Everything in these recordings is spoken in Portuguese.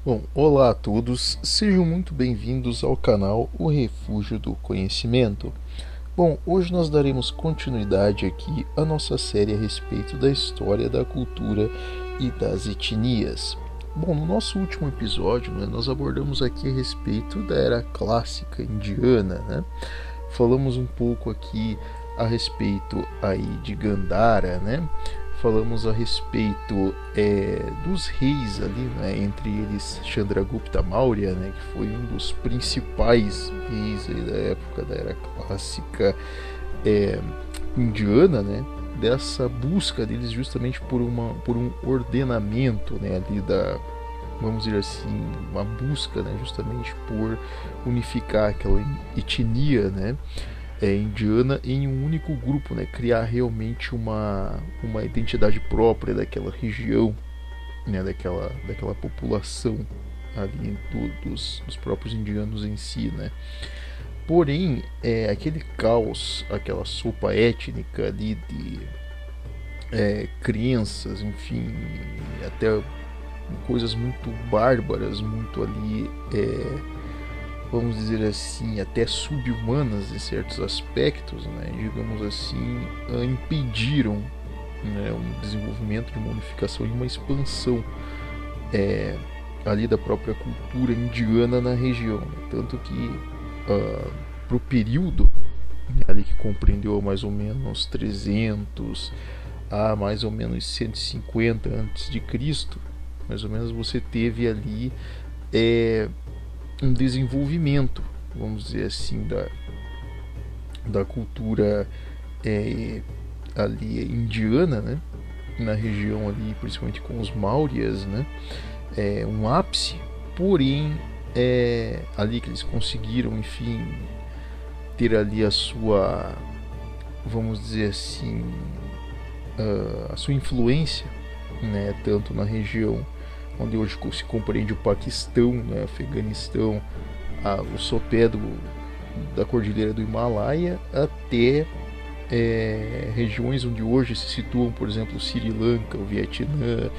Bom, olá a todos, sejam muito bem-vindos ao canal O Refúgio do Conhecimento. Bom, hoje nós daremos continuidade aqui à nossa série a respeito da história, da cultura e das etnias. Bom, no nosso último episódio, nós abordamos aqui a respeito da era clássica indiana, Falamos um pouco aqui a respeito aí de Gandhara, Falamos a respeito dos reis ali, entre eles Chandragupta Maurya, que foi um dos principais reis aí da época da era clássica indiana, dessa busca deles justamente por um ordenamento, ali vamos dizer assim, uma busca, justamente por unificar aquela etnia, indiana em um único grupo, criar realmente uma identidade própria daquela região, daquela população ali dos próprios indianos em si, Porém, aquele caos, aquela sopa étnica ali de crenças, enfim, até coisas muito bárbaras, muito ali vamos dizer assim, até subhumanas em certos aspectos, digamos assim, impediram um desenvolvimento de uma unificação e uma expansão ali da própria cultura indiana na região. Tanto que, para o período ali que compreendeu mais ou menos 300 a mais ou menos 150 a.C., mais ou menos você teve ali um desenvolvimento, vamos dizer assim, da cultura ali indiana, na região ali, principalmente com os Mauryas, um ápice, porém ali que eles conseguiram, enfim, ter ali a sua, vamos dizer assim, a sua influência, tanto na região onde hoje se compreende o Paquistão, Afeganistão, o sopé da Cordilheira do Himalaia, até regiões onde hoje se situam, por exemplo, Sri Lanka, o Vietnã,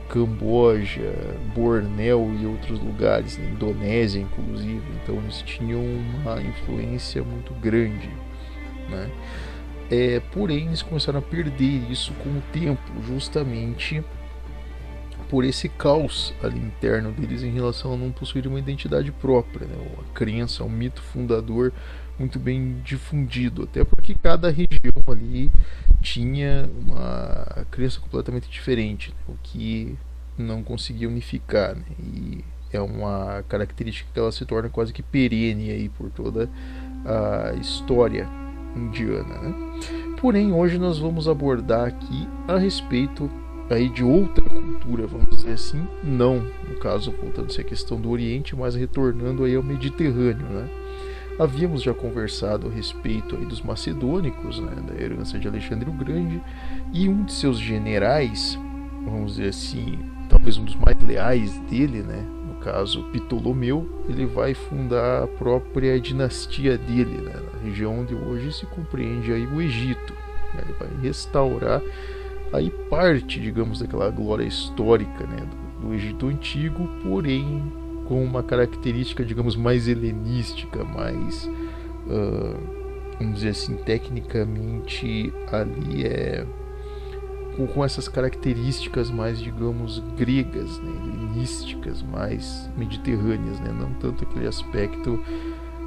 Camboja, Bornéu e outros lugares, Indonésia inclusive. Então eles tinham uma influência muito grande, porém eles começaram a perder isso com o tempo, justamente por esse caos ali interno deles em relação a não possuir uma identidade própria, uma crença, um mito fundador muito bem difundido, até porque cada região ali tinha uma crença completamente diferente, o que não conseguia unificar, e é uma característica que ela se torna quase que perene aí por toda a história indiana, Porém, hoje nós vamos abordar aqui a respeito aí de outra cultura, vamos dizer assim, não, no caso, voltando-se à questão do Oriente, mas retornando aí ao Mediterrâneo, Havíamos já conversado a respeito aí dos macedônicos, da herança de Alexandre o Grande, e um de seus generais, vamos dizer assim, talvez um dos mais leais dele, no caso Ptolomeu, ele vai fundar a própria dinastia dele, na região onde hoje se compreende aí o Egito. Ele vai restaurar aí parte, digamos, daquela glória histórica, do Egito Antigo, porém com uma característica, digamos, mais helenística, mais, vamos dizer assim, tecnicamente ali com essas características mais, digamos, gregas, helenísticas, mais mediterrâneas, não tanto aquele aspecto,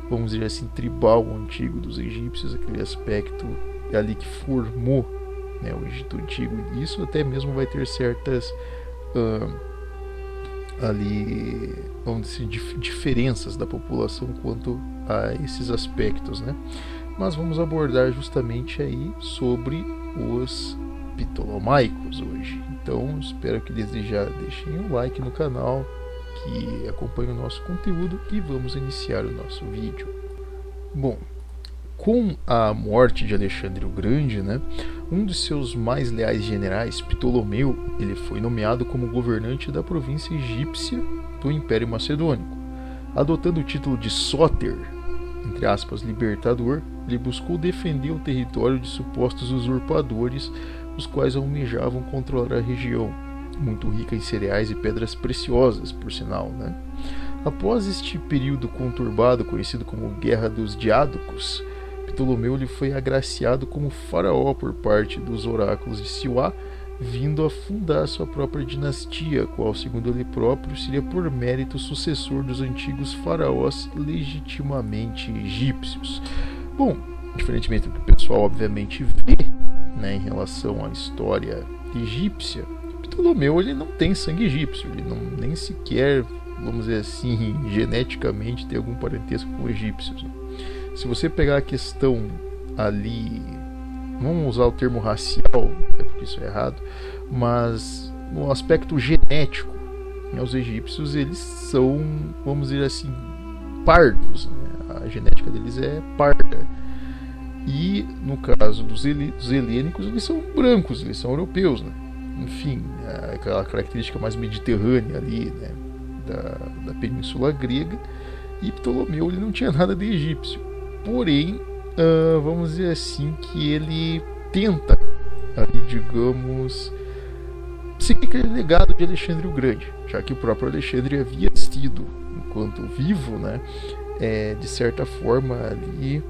vamos dizer assim, tribal antigo dos egípcios, aquele aspecto ali que formou o Egito Antigo. Isso até mesmo vai ter certas ali, vamos dizer, diferenças da população quanto a esses aspectos, Mas vamos abordar justamente aí sobre os ptolomaicos hoje. Então espero que desde já deixem um like no canal, que acompanhem o nosso conteúdo, e vamos iniciar o nosso vídeo. Bom, com a morte de Alexandre o Grande, um dos seus mais leais generais, Ptolomeu, ele foi nomeado como governante da província egípcia do Império Macedônico. Adotando o título de Sóter, entre aspas, libertador, ele buscou defender o território de supostos usurpadores, os quais almejavam controlar a região. muito rica em cereais e pedras preciosas, por sinal, né? Após este período conturbado, conhecido como Guerra dos Diádocos, Ptolomeu ele foi agraciado como faraó por parte dos oráculos de Siwá, vindo a fundar sua própria dinastia, qual, segundo ele próprio, seria por mérito sucessor dos antigos faraós legitimamente egípcios. Bom, diferentemente do que o pessoal obviamente vê, né, em relação à história egípcia, Ptolomeu ele não tem sangue egípcio, ele não nem sequer, vamos dizer assim, geneticamente tem algum parentesco com egípcios. Se você pegar a questão ali, vamos usar o termo racial, porque isso é errado, mas no aspecto genético, né, os egípcios eles são, vamos dizer assim, pardos, né? A genética deles é parda. E no caso dos helênicos, eles são brancos, eles são europeus, né? Enfim, aquela característica mais mediterrânea ali, né, da península grega. E Ptolomeu ele não tinha nada de egípcio, porém, vamos dizer assim, que ele tenta ali, digamos, seguir aquele legado de Alexandre o Grande, já que o próprio Alexandre havia sido, enquanto vivo, né, de certa forma ali,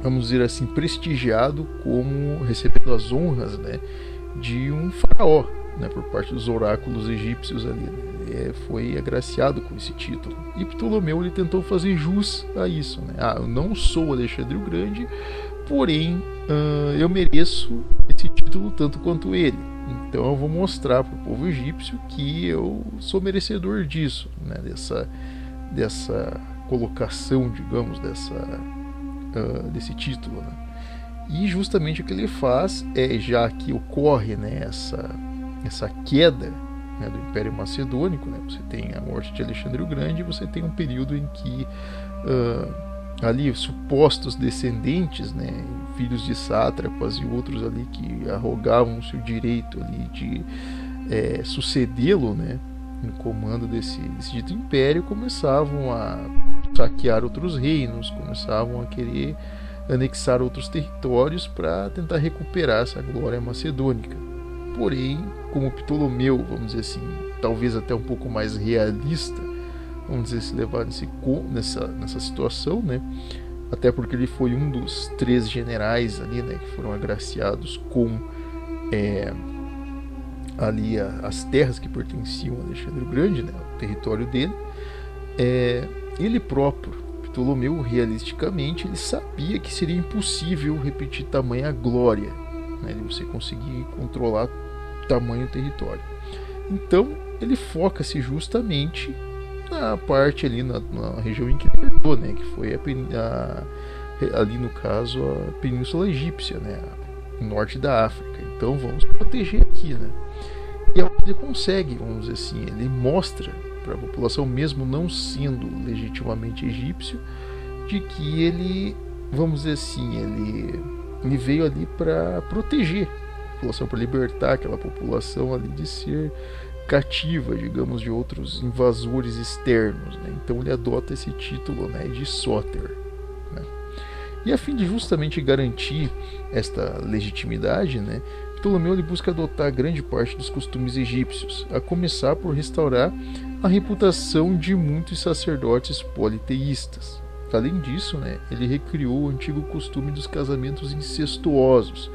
vamos dizer assim, prestigiado como recebendo as honras, né, de um faraó, né, por parte dos oráculos egípcios ali, né? Foi agraciado com esse título. E Ptolomeu ele tentou fazer jus a isso, né? Eu não sou Alexandre o Grande, porém eu mereço esse título tanto quanto ele. Então eu vou mostrar para o povo egípcio que eu sou merecedor disso, né? Dessa colocação, digamos, desse título, né? E justamente o que ele faz já que ocorre, né, essa queda, né, do Império Macedônico, né, você tem a morte de Alexandre o Grande, você tem um período em que ali supostos descendentes, né, filhos de sátrapas e outros ali que arrogavam o seu direito ali de sucedê-lo, né, no comando desse dito império, começavam a saquear outros reinos, começavam a querer anexar outros territórios para tentar recuperar essa glória macedônica. Porém, como Ptolomeu, vamos dizer assim, talvez até um pouco mais realista, vamos dizer, se levar nessa situação, né? Até porque ele foi um dos 3 generais ali, né, que foram agraciados com ali as terras que pertenciam a Alexandre o Grande, né, o território dele. Ele próprio, Ptolomeu, realisticamente, ele sabia que seria impossível repetir tamanha glória, né, de você conseguir controlar tamanho território. Então ele foca-se justamente na parte ali na região em que ele herdou, né, que foi ali no caso a Península Egípcia, né, o norte da África. Então vamos proteger aqui, né? E ele consegue, vamos dizer assim, ele mostra para a população, mesmo não sendo legitimamente egípcio, de que ele, vamos dizer assim, ele veio ali para proteger a população, para libertar aquela população ali de ser cativa, digamos, de outros invasores externos, né? Então ele adota esse título, né, de Sóter, né? E a fim de justamente garantir esta legitimidade, né, Ptolomeu ele busca adotar grande parte dos costumes egípcios, a começar por restaurar a reputação de muitos sacerdotes politeístas. Além disso, né, ele recriou o antigo costume dos casamentos incestuosos,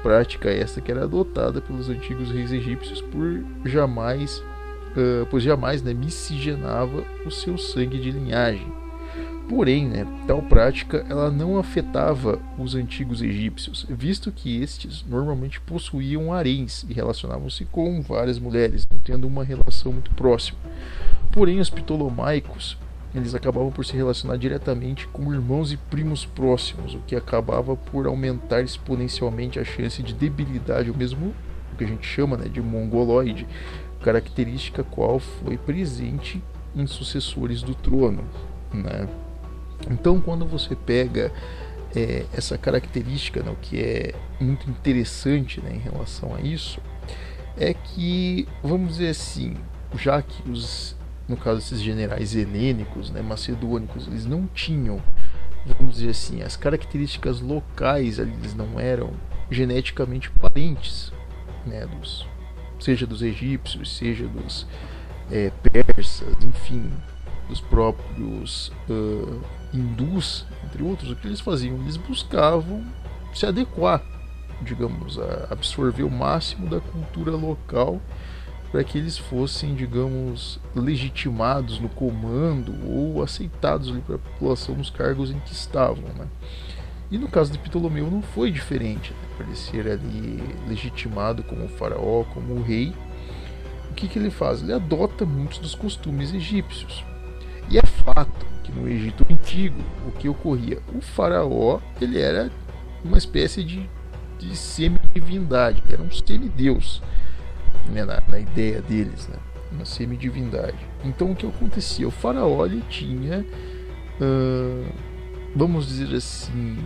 prática esta que era adotada pelos antigos reis egípcios pois jamais, né, miscigenava o seu sangue de linhagem. Porém, né, tal prática ela não afetava os antigos egípcios, visto que estes normalmente possuíam haréns e relacionavam-se com várias mulheres, não tendo uma relação muito próxima. Porém, os ptolomaicos eles acabavam por se relacionar diretamente com irmãos e primos próximos, o que acabava por aumentar exponencialmente a chance de debilidade, ou mesmo o que a gente chama, né, de mongoloide, característica qual foi presente em sucessores do trono, né? Então, quando você pega essa característica, né, o que é muito interessante, né, em relação a isso, é que, vamos dizer assim, já que no caso esses generais helênicos, né, macedônicos, eles não tinham, vamos dizer assim, as características locais, eles não eram geneticamente parentes, né, seja dos egípcios, seja dos persas, enfim, dos próprios hindus, entre outros. O que eles faziam? Eles buscavam se adequar, digamos, a absorver o máximo da cultura local para que eles fossem, digamos, legitimados no comando ou aceitados ali pela população nos cargos em que estavam, né? E no caso de Ptolomeu não foi diferente, né? Para ele ser ali legitimado como faraó, como rei, o que ele faz? Ele adota muitos dos costumes egípcios. E é fato que no Egito Antigo, o que ocorria? O faraó, ele era uma espécie de semidivindade, era um semideus, né, na ideia deles, né, uma semidivindade. Então o que acontecia? O faraó ele tinha, vamos dizer assim,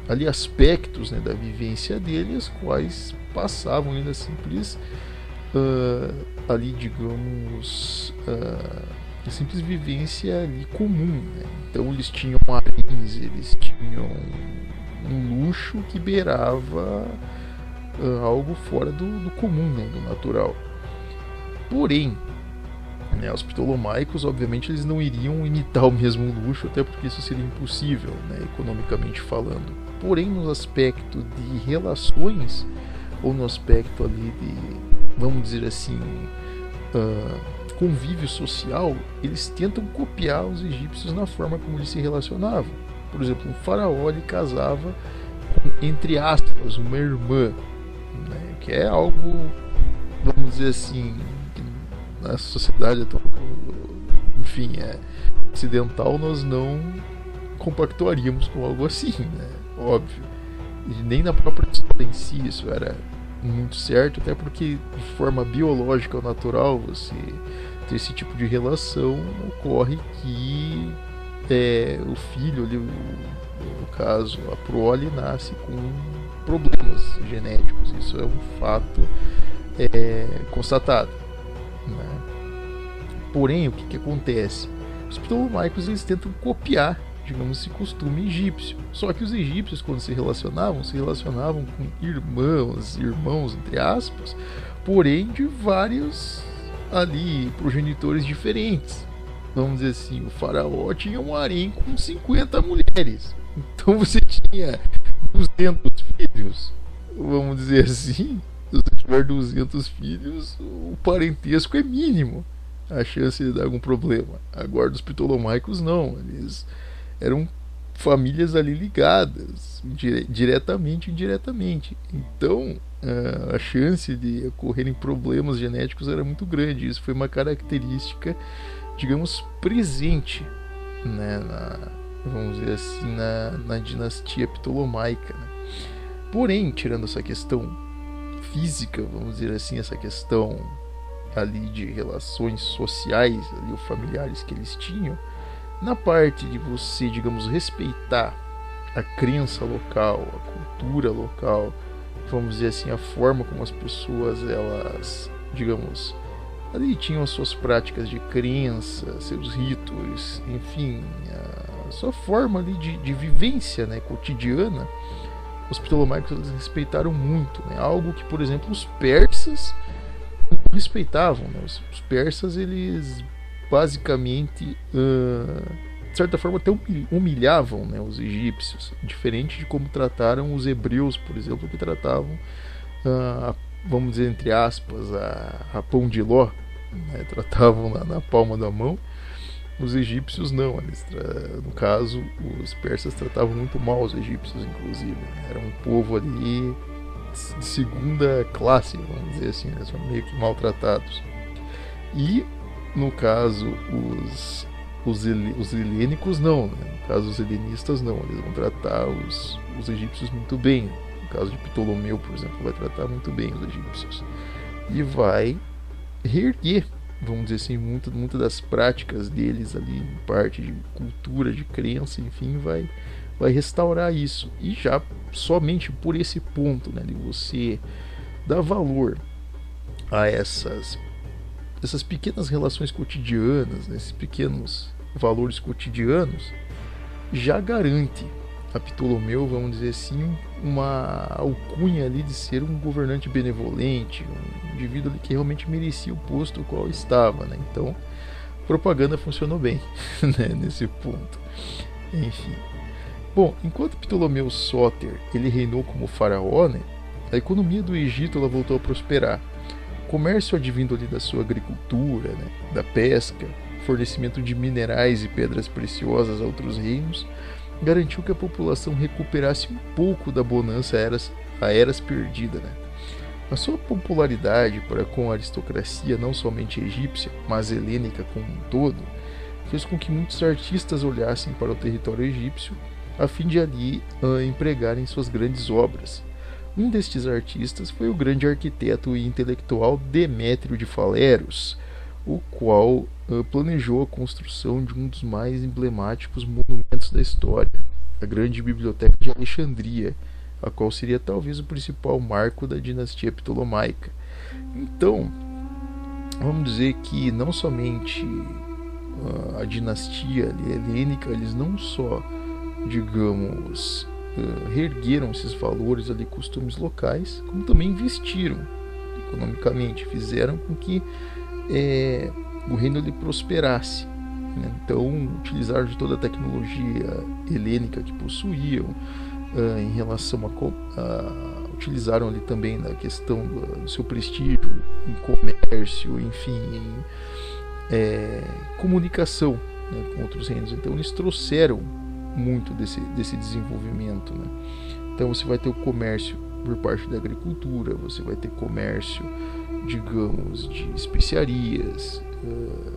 ali aspectos, né, da vivência dele, as quais passavam ainda simples ali, digamos, a simples vivência ali comum, né? Então eles tinham haréns, eles tinham um luxo que beirava algo fora do comum, né, do natural. Porém, né, os ptolomaicos, obviamente, eles não iriam imitar o mesmo luxo, até porque isso seria impossível, né, economicamente falando. Porém, no aspecto de relações, ou no aspecto ali de, vamos dizer assim, convívio social, eles tentam copiar os egípcios na forma como eles se relacionavam. Por exemplo, um faraó ele casava com, entre aspas, uma irmã, né, que é algo, vamos dizer assim, na sociedade enfim, ocidental, nós não compactuaríamos com algo assim, né? Óbvio. E nem na própria história em si isso era muito certo, até porque de forma biológica ou natural você ter esse tipo de relação, ocorre que o filho ali, no caso a prole, nasce com problemas genéticos. Isso é um fato constatado, né? Porém, o que acontece? Os ptolomaicos eles tentam copiar, digamos, esse costume egípcio. Só que os egípcios, quando se relacionavam com irmãos, entre aspas, porém de vários ali progenitores diferentes. Vamos dizer assim, o faraó tinha um harém com 50 mulheres. Então você tinha 200 filhos, vamos dizer assim. Se você tiver 200 filhos, o parentesco é mínimo, a chance de dar algum problema. Agora dos ptolomaicos não, eles eram famílias ali ligadas, diretamente ou indiretamente. Então a chance de ocorrerem problemas genéticos era muito grande. Isso foi uma característica, digamos, presente, né, vamos dizer assim, na dinastia ptolomaica, né? Porém, tirando essa questão física, vamos dizer assim, essa questão ali de relações sociais ali, ou familiares que eles tinham, na parte de você, digamos, respeitar a crença local, a cultura local, vamos dizer assim, a forma como as pessoas, elas, digamos, ali tinham as suas práticas de crença, seus ritos, enfim, a sua forma ali de vivência, né, cotidiana. Os ptolomaicos eles respeitaram muito, né? Algo que, por exemplo, os persas não respeitavam, né? Os persas, eles basicamente, de certa forma, até humilhavam, né, os egípcios, diferente de como trataram os hebreus, por exemplo, que tratavam, vamos dizer, entre aspas, a pão de ló, né? Tratavam na palma da mão. Os egípcios não, eles, no caso, os persas tratavam muito mal os egípcios, inclusive. Era um povo ali de segunda classe, vamos dizer assim, eles são meio que maltratados. E, no caso, os helênicos não, né? No caso, os helenistas não, eles vão tratar os egípcios muito bem. No caso de Ptolomeu, por exemplo, vai tratar muito bem os egípcios. E vai reerguer, vamos dizer assim, muitas das práticas deles ali, em parte de cultura, de crença, enfim, vai restaurar isso. E já somente por esse ponto, né, de você dar valor a essas pequenas relações cotidianas, né, esses pequenos valores cotidianos, já garante a Ptolomeu, vamos dizer assim, uma alcunha ali de ser um governante benevolente, um indivíduo ali que realmente merecia o posto no qual estava, né? Então, a propaganda funcionou bem, né, nesse ponto. Enfim. Bom, enquanto Ptolomeu Sóter ele reinou como faraó, né, a economia do Egito ela voltou a prosperar. O comércio advindo ali da sua agricultura, né, da pesca, fornecimento de minerais e pedras preciosas a outros reinos, garantiu que a população recuperasse um pouco da bonança a eras perdida. Né? A sua popularidade para com a aristocracia, não somente egípcia, mas helênica como um todo, fez com que muitos artistas olhassem para o território egípcio a fim de ali empregarem suas grandes obras. Um destes artistas foi o grande arquiteto e intelectual Demétrio de Faleros, o qual planejou a construção de um dos mais emblemáticos monumentos da história, a Grande Biblioteca de Alexandria, a qual seria talvez o principal marco da dinastia ptolomaica. Então, vamos dizer que não somente a dinastia helênica, eles não só, digamos, reergueram esses valores ali, costumes locais, como também investiram economicamente, fizeram com que o reino ele prosperasse, né? Então utilizaram de toda a tecnologia helênica que possuíam, em relação utilizaram ali também na questão do seu prestígio em comércio, enfim, em comunicação, né, com outros reinos. Então eles trouxeram muito desse desenvolvimento, né? Então você vai ter o comércio por parte da agricultura, você vai ter comércio, digamos, de especiarias,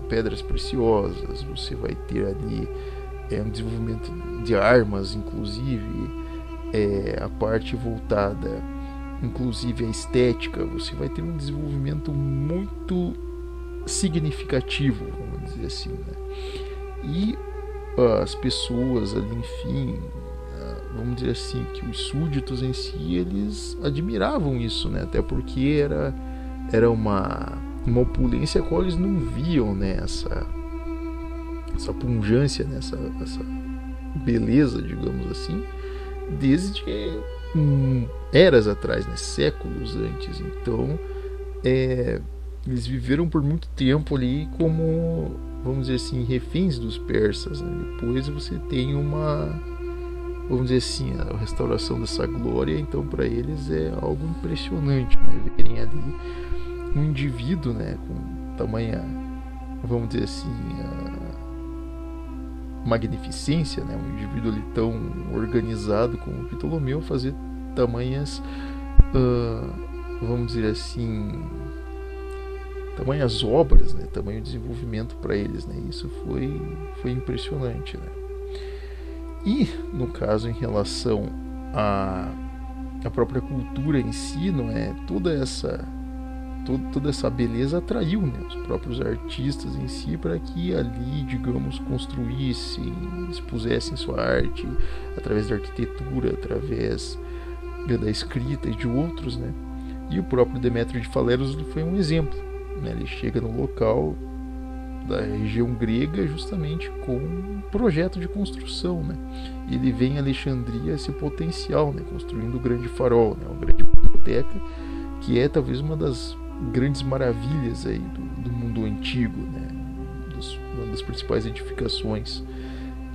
pedras preciosas, você vai ter ali um desenvolvimento de armas, inclusive, a parte voltada inclusive à estética, você vai ter um desenvolvimento muito significativo, vamos dizer assim, né? E as pessoas ali, enfim, vamos dizer assim, que os súditos em si, eles admiravam isso, né? Até porque era uma opulência a qual eles não viam, né? Essa pungência, né? essa beleza, digamos assim, desde eras atrás, né? Séculos antes. Então, eles viveram por muito tempo ali como, vamos dizer assim, reféns dos persas, né? Depois você tem vamos dizer assim, a restauração dessa glória. Então para eles é algo impressionante, né? Verem ali um indivíduo, né, com tamanha, vamos dizer assim, magnificência, né, um indivíduo ali tão organizado como Ptolomeu fazer tamanhas, vamos dizer assim, tamanhas obras, né, tamanho desenvolvimento para eles, né? Isso foi impressionante, né? E no caso em relação à própria cultura em si, não é, toda essa beleza atraiu, né, os próprios artistas em si para que ali, digamos, construíssem, expusessem sua arte através da arquitetura, através da escrita e de outros, né? E o próprio Demétrio de Faleros foi um exemplo, né? Ele chega no local da região grega justamente com um projeto de construção, né? E ele vê em Alexandria esse potencial, né? Construindo o grande farol, né? Uma grande biblioteca que é talvez uma das grandes maravilhas aí do mundo antigo, né? Uma das principais edificações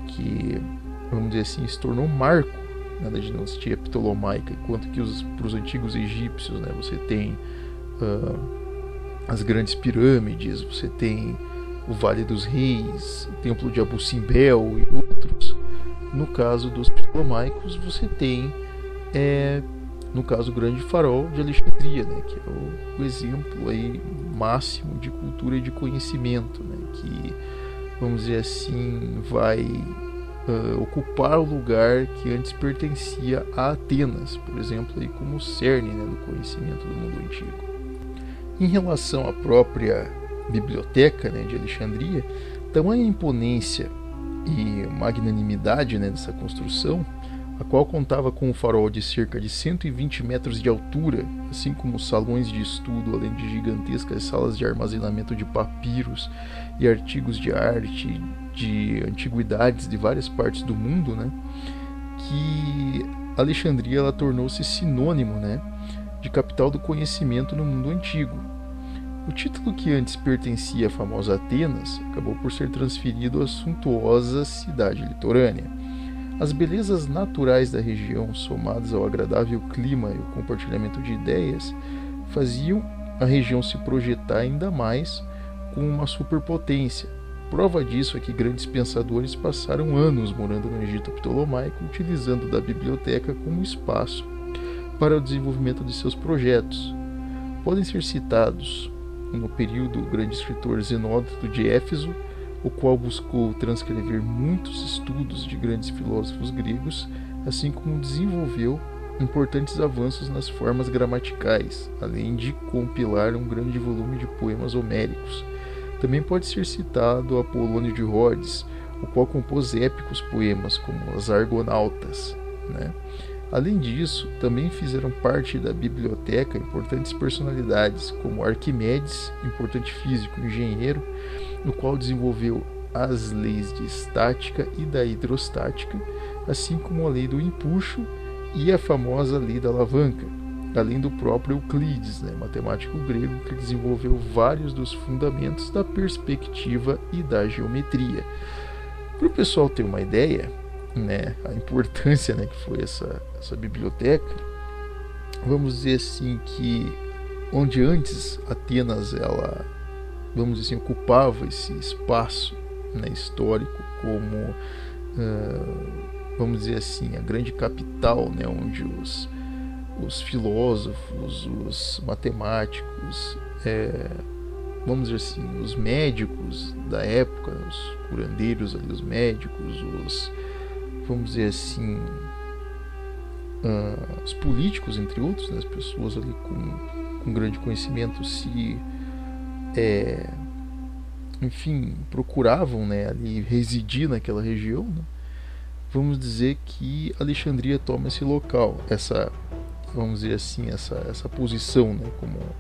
que, vamos dizer assim, se tornou um marco, né, da dinastia ptolomaica, enquanto que para os antigos egípcios, né, você tem as grandes pirâmides, você tem o Vale dos Reis, o Templo de Abu Simbel e outros. No caso dos ptolomaicos, você tem, no caso, o Grande Farol de Alexandria, né, que é o exemplo aí máximo de cultura e de conhecimento, né, que, vamos dizer assim, vai ocupar o lugar que antes pertencia a Atenas, por exemplo, aí como o cerne, né, do conhecimento do mundo antigo. Em relação à própria biblioteca, né, de Alexandria, tamanha imponência e magnanimidade, né, dessa construção, a qual contava com um farol de cerca de 120 metros de altura, assim como salões de estudo, além de gigantescas salas de armazenamento de papiros e artigos de arte, de antiguidades de várias partes do mundo, né, que Alexandria ela tornou-se sinônimo, né, de capital do conhecimento no mundo antigo. O título que antes pertencia à famosa Atenas acabou por ser transferido à suntuosa cidade litorânea. As belezas naturais da região, somadas ao agradável clima e o compartilhamento de ideias, faziam a região se projetar ainda mais como uma superpotência. Prova disso é que grandes pensadores passaram anos morando no Egito Ptolomaico, utilizando da biblioteca como espaço para o desenvolvimento de seus projetos. Podem ser citados, no período, o grande escritor Zenódoto de Éfeso, o qual buscou transcrever muitos estudos de grandes filósofos gregos, assim como desenvolveu importantes avanços nas formas gramaticais, além de compilar um grande volume de poemas homéricos. Também pode ser citado Apolônio de Rhodes, o qual compôs épicos poemas como as Argonautas, né? Além disso, também fizeram parte da biblioteca importantes personalidades como Arquimedes, importante físico e engenheiro, no qual desenvolveu as leis de estática e da hidrostática, assim como a lei do empuxo e a famosa lei da alavanca, além do próprio Euclides, né, matemático grego que desenvolveu vários dos fundamentos da perspectiva e da geometria. Para o pessoal ter uma ideia, né, a importância, né, que foi essa biblioteca, vamos dizer assim que onde antes Atenas ela, vamos dizer assim, ocupava esse espaço, né, histórico como vamos dizer assim, a grande capital, né, onde os filósofos, os matemáticos, vamos dizer assim, os médicos da época, os curandeiros ali, os médicos, vamos dizer assim, os políticos, entre outros, né, as pessoas ali com grande conhecimento enfim, procuravam, né, ali residir naquela região, né. Vamos dizer que Alexandria toma esse local, vamos dizer assim, essa posição, né,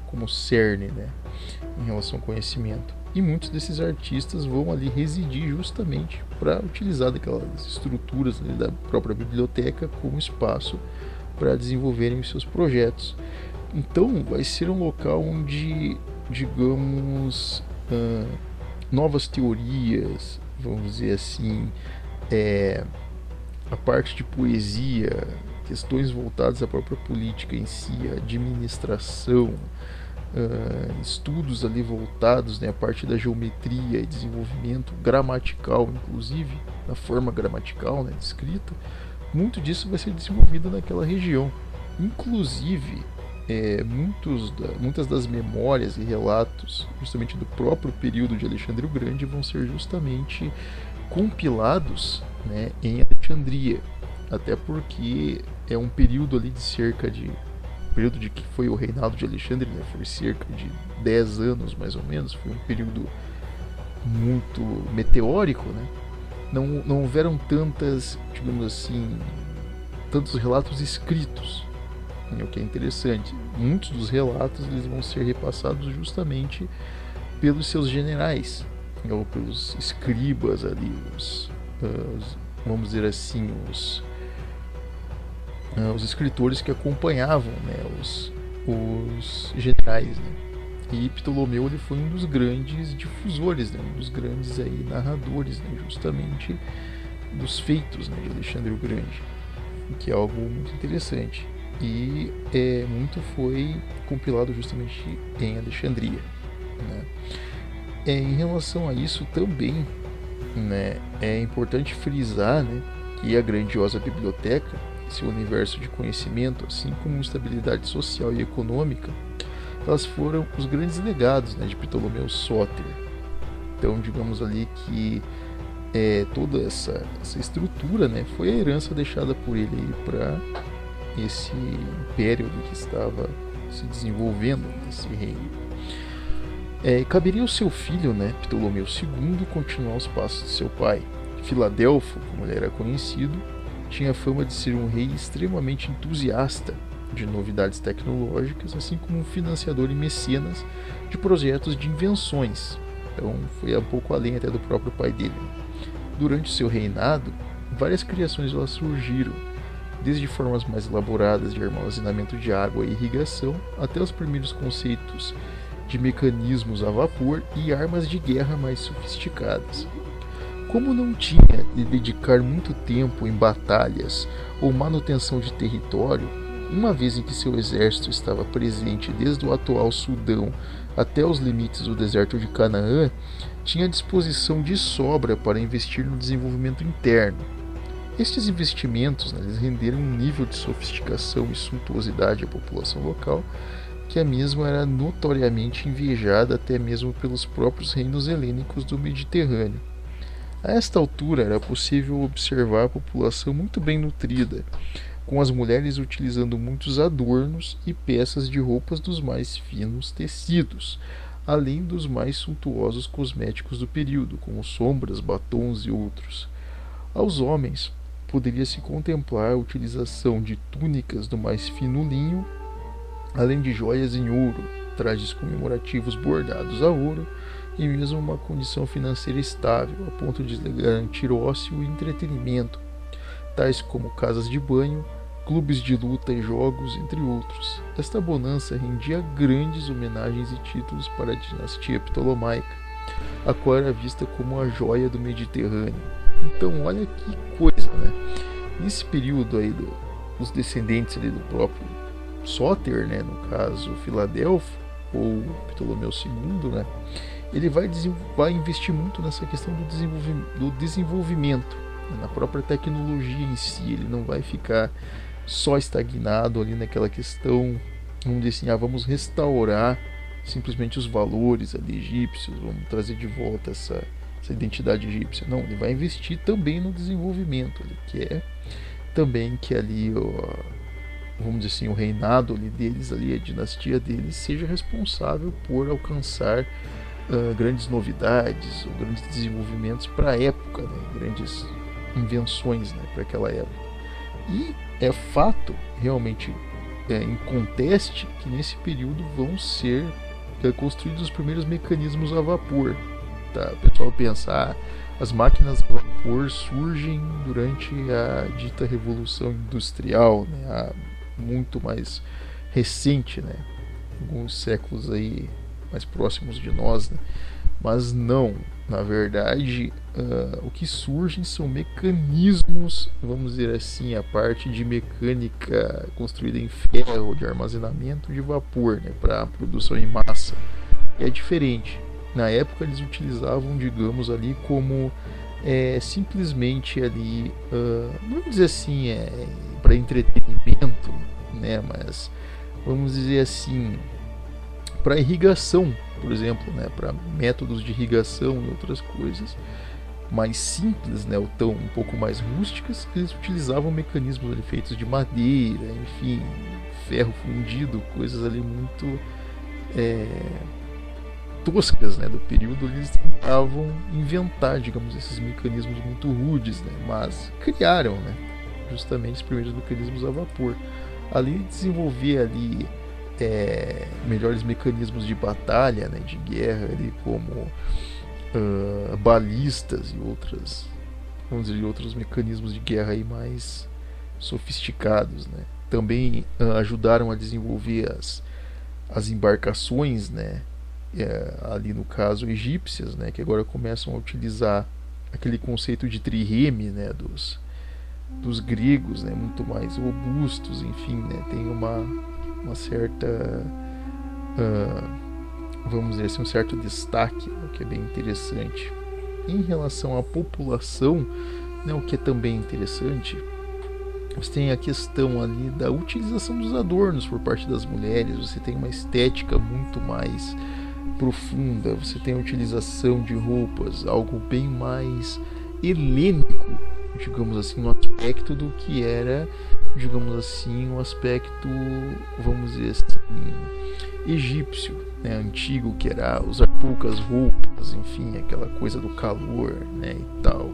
como cerne, né, em relação ao conhecimento. E muitos desses artistas vão ali residir justamente para utilizar daquelas estruturas, né, da própria biblioteca como espaço para desenvolverem os seus projetos. Então vai ser um local onde, digamos, novas teorias, vamos dizer assim, a parte de poesia, questões voltadas à própria política em si, a administração, estudos ali voltados, né, à parte da geometria e desenvolvimento gramatical, inclusive, na forma gramatical, né, de escrita, muito disso vai ser desenvolvido naquela região. Inclusive, muitas das memórias e relatos justamente do próprio período de Alexandre o Grande vão ser justamente compilados, né, em Alexandria, até porque é um período ali de cerca de período de que foi o reinado de Alexandre, né, foi cerca de 10 anos mais ou menos, foi um período muito meteórico, né. Não houveram digamos assim, tantos relatos escritos, né, o que é interessante. Muitos dos relatos eles vão ser repassados justamente pelos seus generais, ou pelos escribas ali, vamos dizer assim, os escritores que acompanhavam, né, os generais, né. E Ptolomeu ele foi um dos grandes difusores, né, um dos grandes aí narradores, né, justamente dos feitos, né, de Alexandre o Grande, que é algo muito interessante. E muito foi compilado justamente em Alexandria, né. Em relação a isso também, né, é importante frisar, né, que a grandiosa biblioteca, seu universo de conhecimento, assim como estabilidade social e econômica, elas foram os grandes legados, né, de Ptolomeu Sóter. Então, digamos ali que toda essa estrutura, né, foi a herança deixada por ele para esse império que estava se desenvolvendo, esse reino. Caberia ao seu filho, né, Ptolomeu II, continuar os passos de seu pai. Filadelfo, como ele era conhecido, tinha fama de ser um rei extremamente entusiasta de novidades tecnológicas, assim como um financiador e mecenas de projetos de invenções. Então foi um pouco além até do próprio pai dele. Durante o seu reinado, várias criações lá surgiram, desde formas mais elaboradas de armazenamento de água e irrigação, até os primeiros conceitos de mecanismos a vapor e armas de guerra mais sofisticadas. Como não tinha de dedicar muito tempo em batalhas ou manutenção de território, uma vez em que seu exército estava presente desde o atual Sudão até os limites do deserto de Canaã, tinha disposição de sobra para investir no desenvolvimento interno. Estes investimentos lhes renderam um nível de sofisticação e suntuosidade à população local que a mesma era notoriamente invejada até mesmo pelos próprios reinos helênicos do Mediterrâneo. A esta altura era possível observar a população muito bem nutrida, com as mulheres utilizando muitos adornos e peças de roupas dos mais finos tecidos, além dos mais suntuosos cosméticos do período, como sombras, batons e outros. Aos homens, poderia-se contemplar a utilização de túnicas do mais fino linho, além de joias em ouro, trajes comemorativos bordados a ouro e mesmo uma condição financeira estável, a ponto de garantir ócio e entretenimento, tais como casas de banho, clubes de luta e jogos, entre outros. Esta bonança rendia grandes homenagens e títulos para a dinastia ptolomaica, a qual era vista como a joia do Mediterrâneo. Então, olha que coisa, né? Nesse período aí os descendentes ali do próprio Sóter, né, no caso Filadelfo ou Ptolomeu II, né, ele vai investir muito nessa questão do desenvolvimento, né, na própria tecnologia em si. Ele não vai ficar só estagnado ali naquela questão, vamos dizer assim, vamos restaurar simplesmente os valores ali egípcios, vamos trazer de volta essa identidade egípcia. Não, ele vai investir também no desenvolvimento. Ele quer também que ali vamos dizer assim, o reinado ali deles, ali, a dinastia deles, seja responsável por alcançar grandes novidades ou grandes desenvolvimentos para a época, né? Grandes invenções, né, para aquela época. E é fato, realmente inconteste, que nesse período vão ser construídos os primeiros mecanismos a vapor. Tá? O pessoal pensa, as máquinas a vapor surgem durante a dita Revolução Industrial, né? Muito mais recente, né? Alguns séculos aí mais próximos de nós, né? Mas não, na verdade, o que surgem são mecanismos, vamos dizer assim, a parte de mecânica construída em ferro, de armazenamento de vapor, né? Para produção em massa. E é diferente. Na época eles utilizavam, digamos, ali como simplesmente ali, vamos dizer assim, para entretenimento, né? Mas vamos dizer assim, para irrigação, por exemplo, né? Para métodos de irrigação e outras coisas mais simples, né? Ou tão um pouco mais rústicas, eles utilizavam mecanismos ali feitos de madeira, enfim, ferro fundido, coisas ali muito toscas, né, do período. Eles tentavam inventar, digamos, esses mecanismos muito rudes, né, mas criaram, né, justamente os primeiros mecanismos a vapor. Ali desenvolver ali melhores mecanismos de batalha, né, de guerra, ali, como balistas e outros mecanismos de guerra aí mais sofisticados, né. Também ajudaram a desenvolver as embarcações, né, ali no caso egípcias, né, que agora começam a utilizar aquele conceito de trireme, né, dos gregos, né, muito mais robustos, enfim, né, tem uma certa vamos dizer assim, um certo destaque, o que é bem interessante. Em relação à população, né, o que é também interessante, você tem a questão ali da utilização dos adornos por parte das mulheres. Você tem uma estética muito mais profunda, você tem a utilização de roupas, algo bem mais helênico, digamos assim, no aspecto do que era, digamos assim, um aspecto, vamos dizer assim, egípcio, né, antigo, que era usar poucas roupas, enfim, aquela coisa do calor, né, e tal.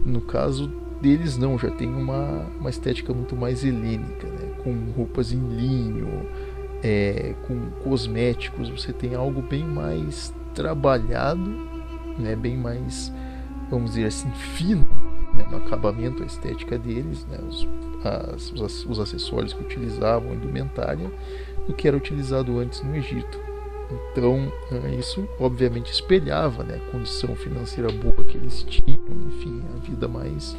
No caso deles não, já tem uma estética muito mais helênica, né, com roupas em linho, com cosméticos. Você tem algo bem mais trabalhado, né, bem mais, vamos dizer assim, fino, né, no acabamento, a estética deles, né, os acessórios que utilizavam, a indumentária, do que era utilizado antes no Egito. Então, isso obviamente espelhava, né, a condição financeira boa que eles tinham, enfim, a vida mais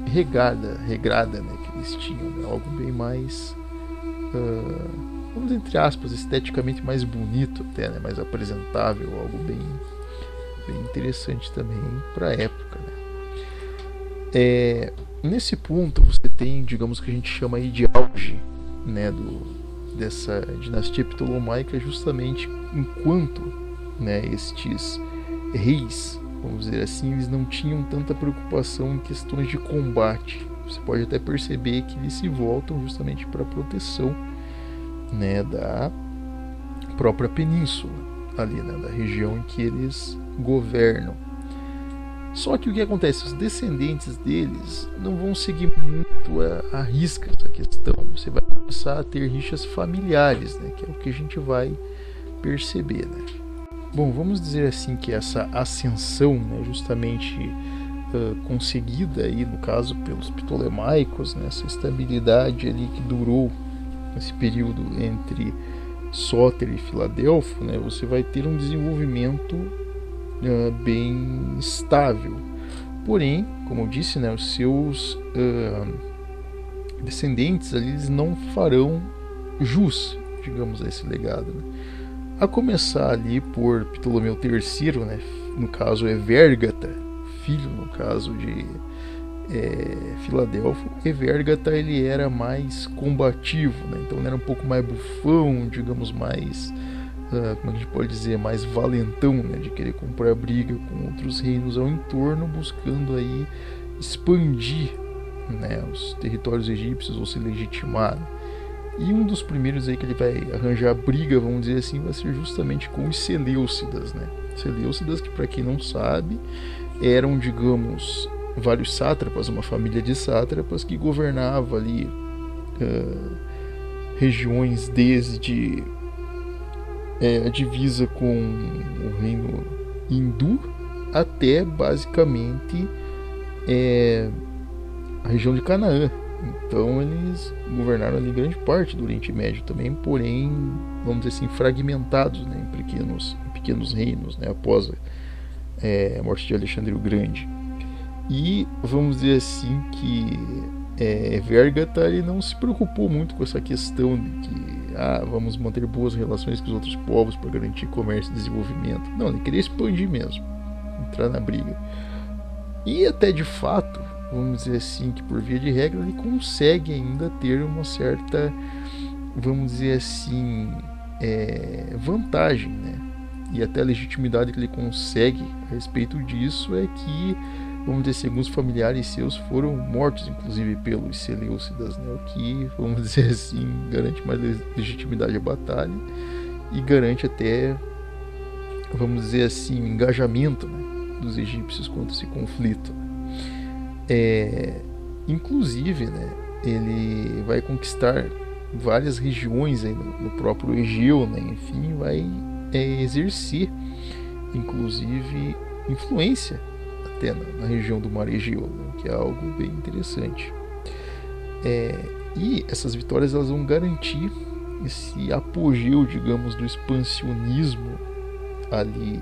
regrada, né, que eles tinham, né, algo bem mais, vamos dizer, entre aspas, esteticamente mais bonito até, né, mais apresentável, algo bem interessante também para a época, né. Nesse ponto você tem, digamos, que a gente chama aí de auge, né, dessa dinastia ptolomaica, justamente enquanto, né, estes reis, vamos dizer assim, eles não tinham tanta preocupação em questões de combate. Você pode até perceber que eles se voltam justamente para a proteção, né, da própria península ali, né, da região em que eles governam. Só que o que acontece? Os descendentes deles não vão seguir muito à risca essa questão. Você vai começar a ter rixas familiares, né, que é o que a gente vai perceber, né. Bom, vamos dizer assim que essa ascensão, né, justamente conseguida aí, no caso, pelos ptolemaicos, né, essa estabilidade ali que durou esse período entre Sóter e Filadelfo, né, você vai ter um desenvolvimento bem estável. Porém, como eu disse, né, os seus descendentes ali, eles não farão jus, digamos, a esse legado, né? A começar ali por Ptolomeu III, né, no caso Evergata, filho, no caso de Filadelfo. Evergata, ele era mais combativo, né, então ele era um pouco mais bufão, digamos, mais, como a gente pode dizer, mais valentão, né, de querer comprar briga com outros reinos ao entorno, buscando aí expandir, né, os territórios egípcios ou se legitimar. E um dos primeiros aí que ele vai arranjar briga, vamos dizer assim, vai ser justamente com os Seleucidas, né? Seleucidas, que para quem não sabe, eram, digamos, vários sátrapas, uma família de sátrapas que governava ali regiões desde a divisa com o reino hindu até basicamente a região de Canaã. Então eles governaram ali grande parte do Oriente Médio também, porém, vamos dizer assim, fragmentados, né, em pequenos reinos, né, após a morte de Alexandre o Grande. E vamos dizer assim que Evergata, ele não se preocupou muito com essa questão de que vamos manter boas relações com os outros povos para garantir comércio e desenvolvimento. Não, ele queria expandir mesmo, entrar na briga. E até de fato, vamos dizer assim, que por via de regra ele consegue ainda ter uma certa, vamos dizer assim, vantagem, né? E até a legitimidade que ele consegue a respeito disso é que, vamos dizer assim, alguns familiares seus foram mortos, inclusive pelos Seleucidas, né? O que, vamos dizer assim, garante mais legitimidade à batalha e garante até, vamos dizer assim, engajamento, né, dos egípcios contra esse conflito. Inclusive, né, ele vai conquistar várias regiões aí no próprio Egeu, né, enfim, vai exercer inclusive influência até na região do Mar Egeu, né, que é algo bem interessante. E essas vitórias, elas vão garantir esse apogeu, digamos, do expansionismo ali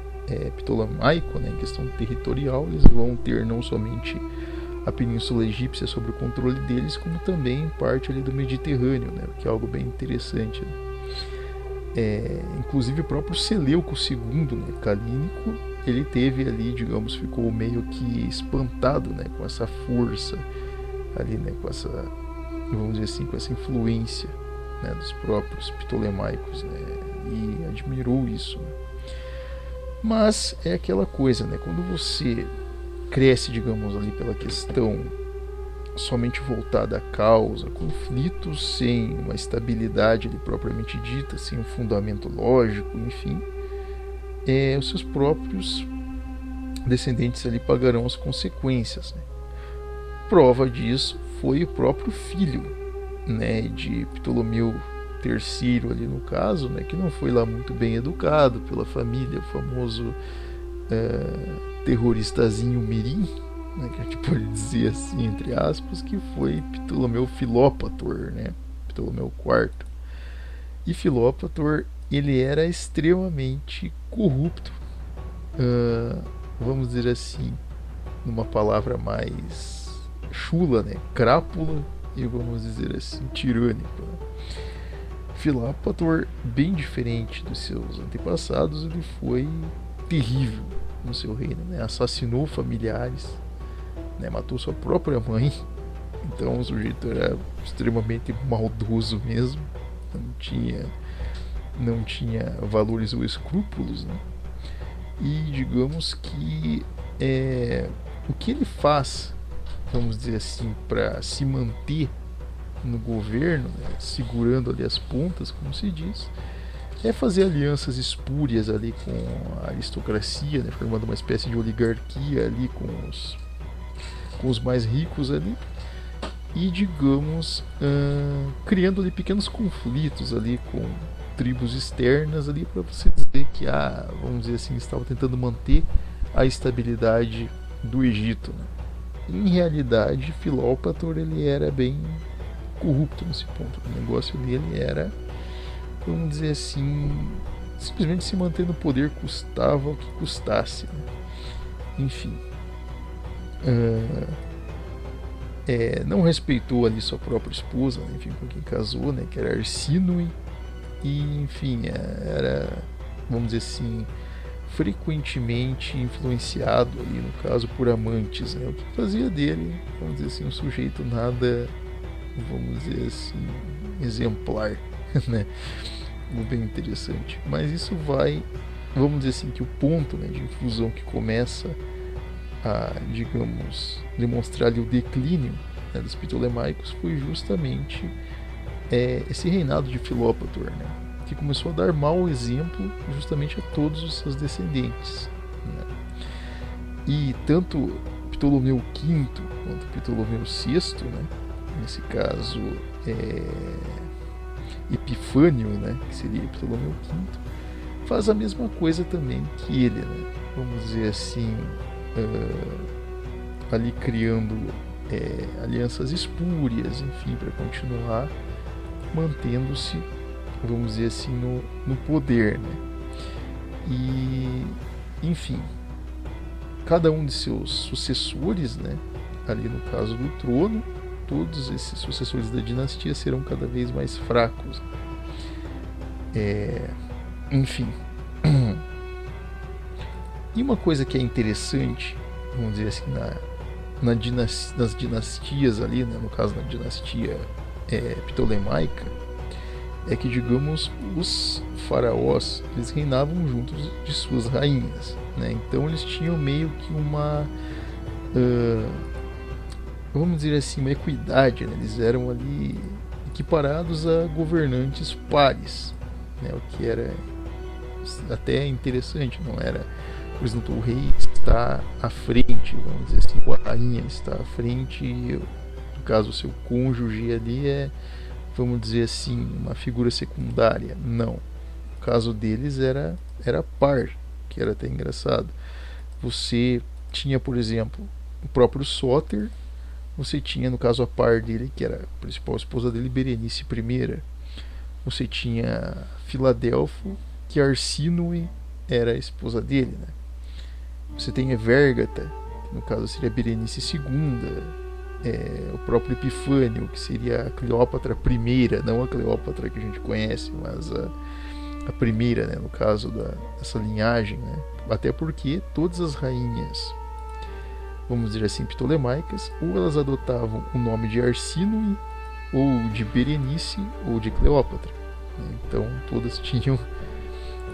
ptolomaico, né, em questão territorial. Eles vão ter não somente a Península Egípcia sob o controle deles, como também parte ali do Mediterrâneo, né, que é algo bem interessante, né. Inclusive o próprio Seleuco II, né, Calínico, ele teve ali, digamos, ficou meio que espantado, né, com essa força ali, né, com essa, vamos dizer assim, com essa influência, né, dos próprios ptolemaicos, né, e admirou isso, né. Mas é aquela coisa, né, quando você cresce, digamos, ali pela questão somente voltada à causa, conflitos sem uma estabilidade ali propriamente dita, sem um fundamento lógico, enfim, os seus próprios descendentes ali pagarão as consequências, né. Prova disso foi o próprio filho, né, de Ptolomeu III ali no caso, né, que não foi lá muito bem educado pela família, o famoso terroristazinho Mirim, né, que a gente pode dizer assim, entre aspas, que foi Ptolomeu Filópator, né, Ptolomeu IV. E Filópator, ele era extremamente corrupto, vamos dizer assim, numa palavra mais chula, né, crápula, e vamos dizer assim, tirânico. Né? Filópator, bem diferente dos seus antepassados, ele foi terrível no seu reino, né? Assassinou familiares, né? Matou sua própria mãe. Então o sujeito era extremamente maldoso mesmo, não tinha valores ou escrúpulos, né? E digamos que o que ele faz, vamos dizer assim, para se manter no governo, né, segurando ali as pontas, como se diz, é fazer alianças espúrias ali com a aristocracia, né, formando uma espécie de oligarquia ali com os mais ricos ali, e digamos criando ali pequenos conflitos ali com tribos externas ali, para você dizer que vamos dizer assim, estava tentando manter a estabilidade do Egito, né? Em realidade, Filópator, ele era bem corrupto nesse ponto. O negócio dele era, vamos dizer assim, simplesmente se manter no poder, custava o que custasse, né? Enfim, não respeitou ali sua própria esposa, né? Enfim, com quem casou, né? Que era Arsínoe, e enfim, era, vamos dizer assim, frequentemente influenciado ali, no caso, por amantes, né? O que fazia dele, vamos dizer assim, um sujeito nada, vamos dizer assim, exemplar, né? Bem interessante. Mas isso vai, vamos dizer assim, que o ponto, né, de infusão que começa a, digamos, demonstrar ali o declínio, né, dos Ptolemaicos foi justamente esse reinado de Filópator, né, que começou a dar mau exemplo justamente a todos os seus descendentes, né? E tanto Ptolomeu V quanto Ptolomeu VI, né, nesse caso Epifânio, né, que seria Ptolomeu V, faz a mesma coisa também que ele, né? Vamos dizer assim, ali criando alianças espúrias, enfim, para continuar mantendo-se, vamos dizer assim, no poder, né? E, enfim, cada um de seus sucessores, né, ali no caso do trono, todos esses sucessores da dinastia serão cada vez mais fracos. Enfim. E uma coisa que é interessante, vamos dizer assim, nas dinastias ali, né, no caso na dinastia ptolemaica, é que, digamos, os faraós, eles reinavam juntos de suas rainhas, né? Então eles tinham meio que uma vamos dizer assim, uma equidade, né? Eles eram ali equiparados a governantes pares, né? O que era até interessante, não era, por exemplo, o rei está à frente, vamos dizer assim, ou a rainha está à frente, e no caso o seu cônjuge ali vamos dizer assim, uma figura secundária. Não. O caso deles era par, que era até engraçado. Você tinha, por exemplo, o próprio Sóter, você tinha, no caso, a par dele, que era a principal esposa dele, Berenice I. Você tinha Filadelfo, que Arsínoe era a esposa dele, né? Você tem Evergata, que no caso seria Berenice II. O próprio Epifânio, que seria a Cleópatra I, não a Cleópatra que a gente conhece, mas a primeira, né, no caso dessa linhagem, né? Até porque todas as rainhas, vamos dizer assim, ptolemaicas, ou elas adotavam o nome de Arsínoe, ou de Berenice, ou de Cleópatra, né? Então todas tinham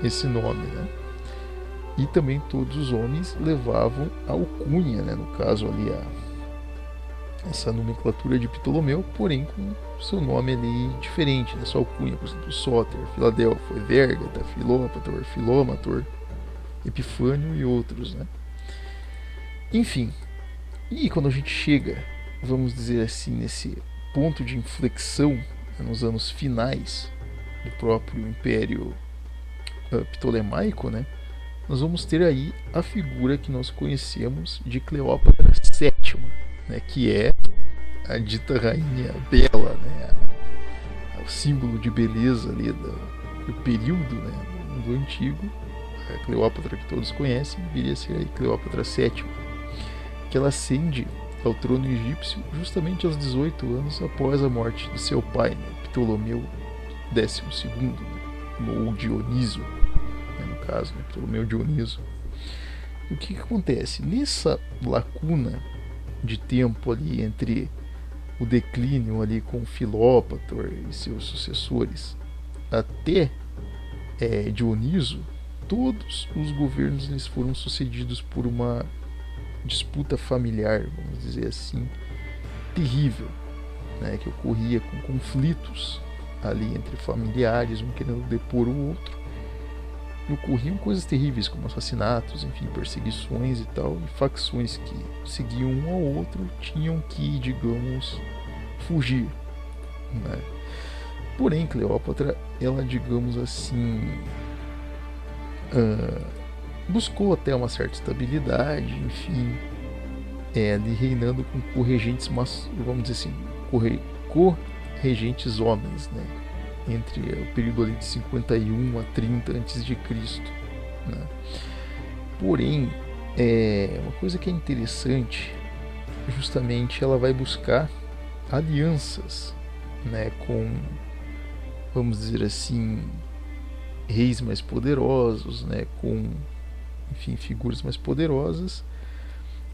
esse nome, né? E também todos os homens levavam a alcunha, né? No caso ali essa nomenclatura de Ptolomeu, porém com seu nome ali diferente, né? Sua alcunha, por exemplo, Sóter, Filadelfo, Evergata, Filópator, Filómator, Epifânio e outros, né? Enfim, e quando a gente chega, vamos dizer assim, nesse ponto de inflexão, né, nos anos finais do próprio Império Ptolemaico, né, nós vamos ter aí a figura que nós conhecemos de Cleópatra VII, né, que é a dita rainha bela, né, o símbolo de beleza ali do período, né, do mundo antigo. A Cleópatra que todos conhecem viria a ser a Cleópatra VII, que ela ascende ao trono egípcio justamente aos 18 anos após a morte de seu pai, né, Ptolomeu XII, né, ou Dioniso, né, no caso, né, Ptolomeu Dioniso. E o que acontece? Nessa lacuna de tempo ali entre o declínio ali com Filópator e seus sucessores até Dioniso, todos os governos eles foram sucedidos por uma disputa familiar, vamos dizer assim, terrível, né, que ocorria com conflitos ali entre familiares, um querendo depor o outro. E ocorriam coisas terríveis como assassinatos, enfim, perseguições e tal, e facções que seguiam um ao outro tinham que, digamos, fugir, né? Porém, Cleópatra, ela, digamos assim, buscou até uma certa estabilidade, enfim, ali reinando com corregentes, vamos dizer assim, corregentes homens, né, entre o período ali de 51 a 30 a.C., né. Porém, uma coisa que é interessante, justamente ela vai buscar alianças, né, com, vamos dizer assim, reis mais poderosos, né, com, enfim, figuras mais poderosas,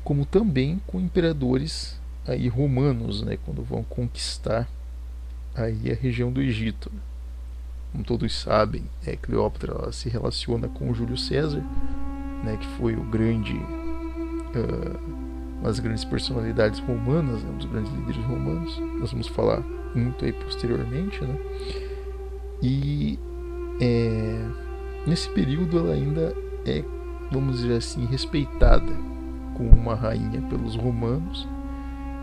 como também com imperadores aí romanos, né, quando vão conquistar aí a região do Egito. Como todos sabem, Cleópatra ela se relaciona com Júlio César, né, que foi o grande, uma das grandes personalidades romanas, né, um dos grandes líderes romanos. Nós vamos falar muito aí posteriormente, né? E nesse período ela ainda é, vamos dizer assim, respeitada como uma rainha pelos romanos,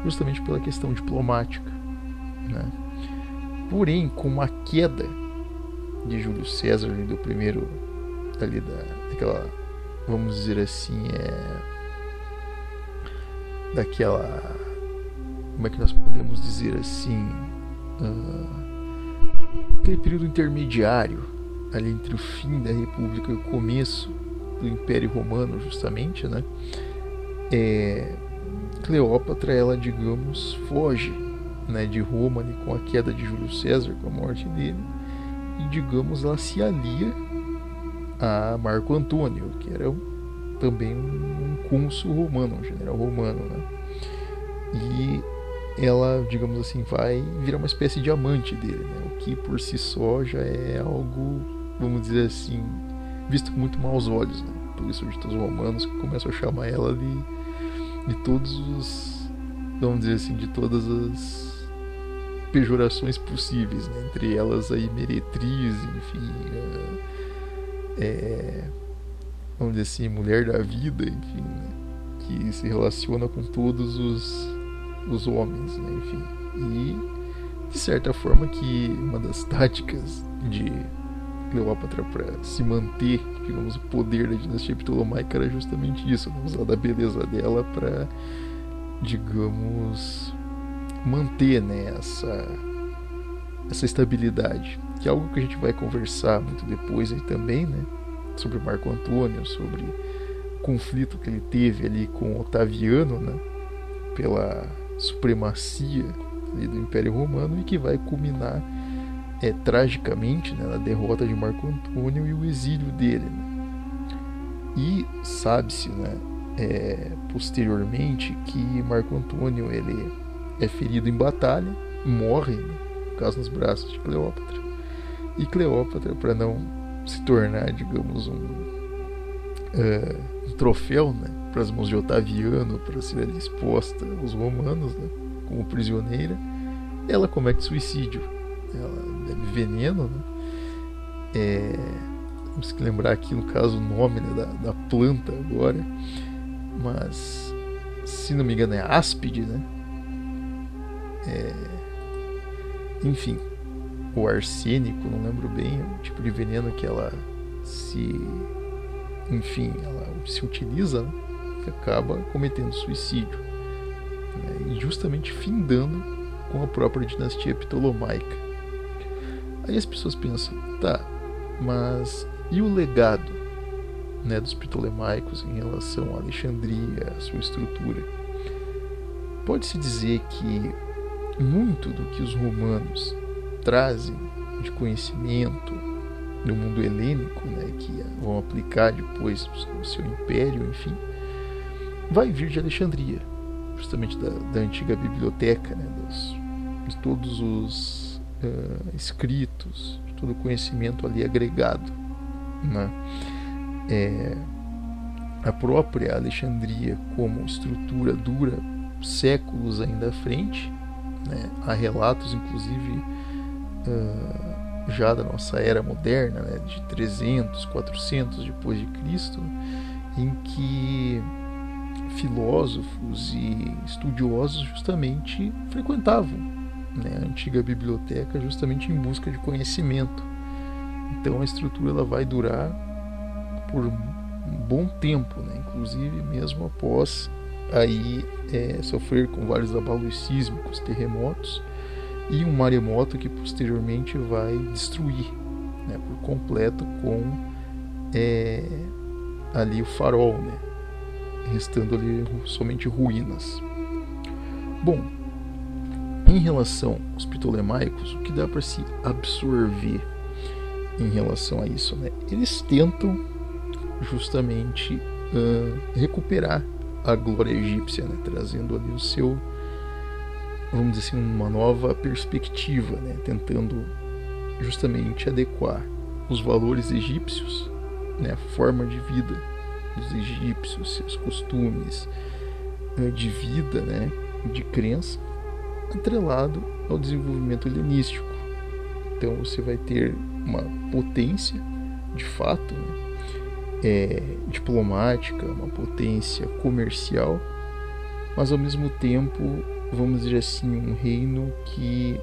justamente pela questão diplomática, né? Porém, com a queda de Júlio César ali do primeiro ali daquela, vamos dizer assim, daquela, como é que nós podemos dizer assim, aquele período intermediário ali entre o fim da República e o começo do Império Romano, justamente, né? Cleópatra, ela, digamos, foge, né, de Roma ali, com a queda de Júlio César, com a morte dele, e, digamos, ela se alia a Marco Antônio, que era também um cônsul romano, um general romano, né? E ela, digamos assim, vai virar uma espécie de amante dele, né? O que por si só já é algo, vamos dizer assim, visto com muito maus olhos, né? Por isso de todos os romanos que começam a chamar ela de todos os, vamos dizer assim, de todas as pejorações possíveis, né? Entre elas aí meretriz, enfim, vamos dizer assim, mulher da vida, enfim, né? Que se relaciona com todos os homens, né? Enfim, e de certa forma que uma das táticas de Cleópatra para se manter, digamos, o poder da dinastia ptolomaica era justamente isso, né? Usar da beleza dela para, digamos, manter, né, essa estabilidade, que é algo que a gente vai conversar muito depois aí também, né, sobre Marco Antônio, sobre o conflito que ele teve ali com Otaviano, né, pela supremacia ali do Império Romano, e que vai culminar tragicamente, né, na derrota de Marco Antônio e o exílio dele, né. E sabe-se, né, posteriormente, que Marco Antônio ele é ferido em batalha, morre, né, no caso nos braços de Cleópatra, e Cleópatra, para não se tornar, digamos, um troféu, né, para as mãos de Otaviano, para ser ali exposta aos romanos, né, como prisioneira, ela comete suicídio. Ela bebe veneno, né? Temos que lembrar aqui, no caso, o nome, né, da planta agora, mas se não me engano é áspide, né? Enfim, o arsênico, não lembro bem, é um tipo de veneno que ela ela se utiliza, né, que acaba cometendo suicídio. né, e justamente findando com a própria dinastia ptolomaica. Aí as pessoas pensam, tá, mas e o legado, né, dos ptolemaicos em relação à Alexandria, a sua estrutura? Pode-se dizer que muito do que os romanos trazem de conhecimento no mundo helênico, né, que vão aplicar depois no seu império, enfim, vai vir de Alexandria, justamente da antiga biblioteca, né, de todos os escritos, de todo o conhecimento ali agregado, né? A própria Alexandria como estrutura dura séculos ainda à frente, né? Há relatos, inclusive, já da nossa era moderna, né, de 300, 400 depois de Cristo, em que filósofos e estudiosos justamente frequentavam, né, a antiga biblioteca justamente em busca de conhecimento. Então a estrutura ela vai durar por um bom tempo, né, inclusive mesmo após aí sofrer com vários abalos sísmicos, terremotos e um maremoto que posteriormente vai destruir, né, por completo com ali o farol, né, restando ali somente ruínas. Bom, em relação aos ptolemaicos, o que dá para se absorver em relação a isso, né? Eles tentam justamente recuperar a glória egípcia, né? Trazendo ali o seu, vamos dizer assim, uma nova perspectiva, né? Tentando justamente adequar os valores egípcios, né? A forma de vida dos egípcios, seus costumes de vida, né? De crença, atrelado ao desenvolvimento helenístico. Então você vai ter uma potência de fato, né, diplomática, uma potência comercial, mas ao mesmo tempo, vamos dizer assim, um reino que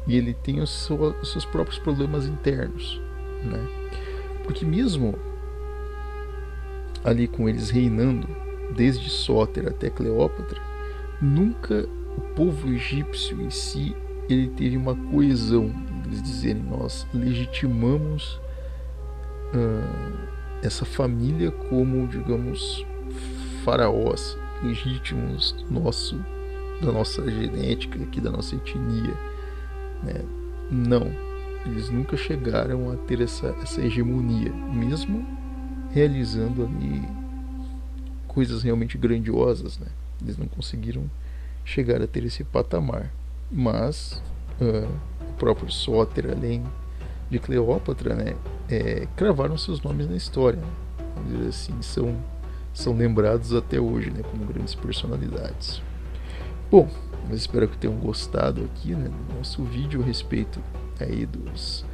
ele tem os seus próprios problemas internos, né? Porque mesmo ali com eles reinando desde Sóter até Cleópatra, nunca o povo egípcio em si ele teve uma coesão. Eles dizerem, nós legitimamos essa família como, digamos, faraós legítimos da nossa genética, aqui da nossa etnia, né? Não, eles nunca chegaram a ter essa hegemonia, mesmo realizando ali coisas realmente grandiosas, né? Eles não conseguiram chegar a ter esse patamar, mas o próprio Sóter, além de Cleópatra, né, cravaram seus nomes na história, né? Vamos dizer assim, são lembrados até hoje, né, como grandes personalidades. Bom, mas espero que tenham gostado aqui, né, do nosso vídeo a respeito aí dos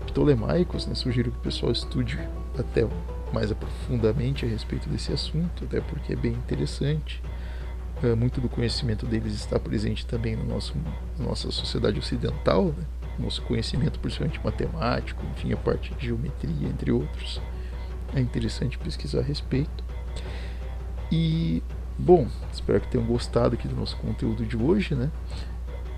ptolemaicos, né? Sugiro que o pessoal estude até mais aprofundadamente a respeito desse assunto, até porque é bem interessante. Muito do conhecimento deles está presente também na nossa sociedade ocidental, né? Nosso conhecimento, principalmente matemático, enfim, a parte de geometria, entre outros. É interessante pesquisar a respeito. E, bom, espero que tenham gostado aqui do nosso conteúdo de hoje, né?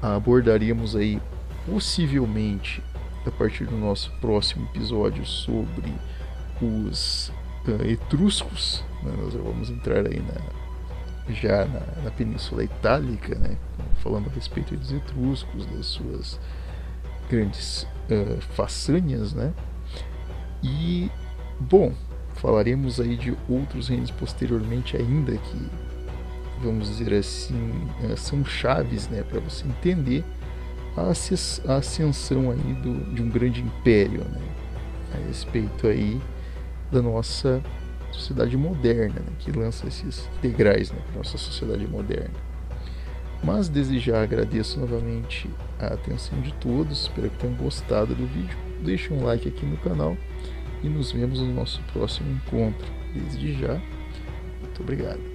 Abordaríamos aí, possivelmente, a partir do nosso próximo episódio, sobre os etruscos, né? Nós já vamos entrar aí na Península Itálica, né? Falando a respeito dos etruscos, das suas grandes façanhas, né? E, bom, falaremos aí de outros reinos posteriormente ainda que, vamos dizer assim, são chaves, né, para você entender a ascensão aí de um grande império, né, a respeito aí da nossa sociedade moderna, né, que lança esses degraus, né, para a nossa sociedade moderna. Mas desde já agradeço novamente a atenção de todos, espero que tenham gostado do vídeo. Deixe um like aqui no canal e nos vemos no nosso próximo encontro. Desde já, muito obrigado.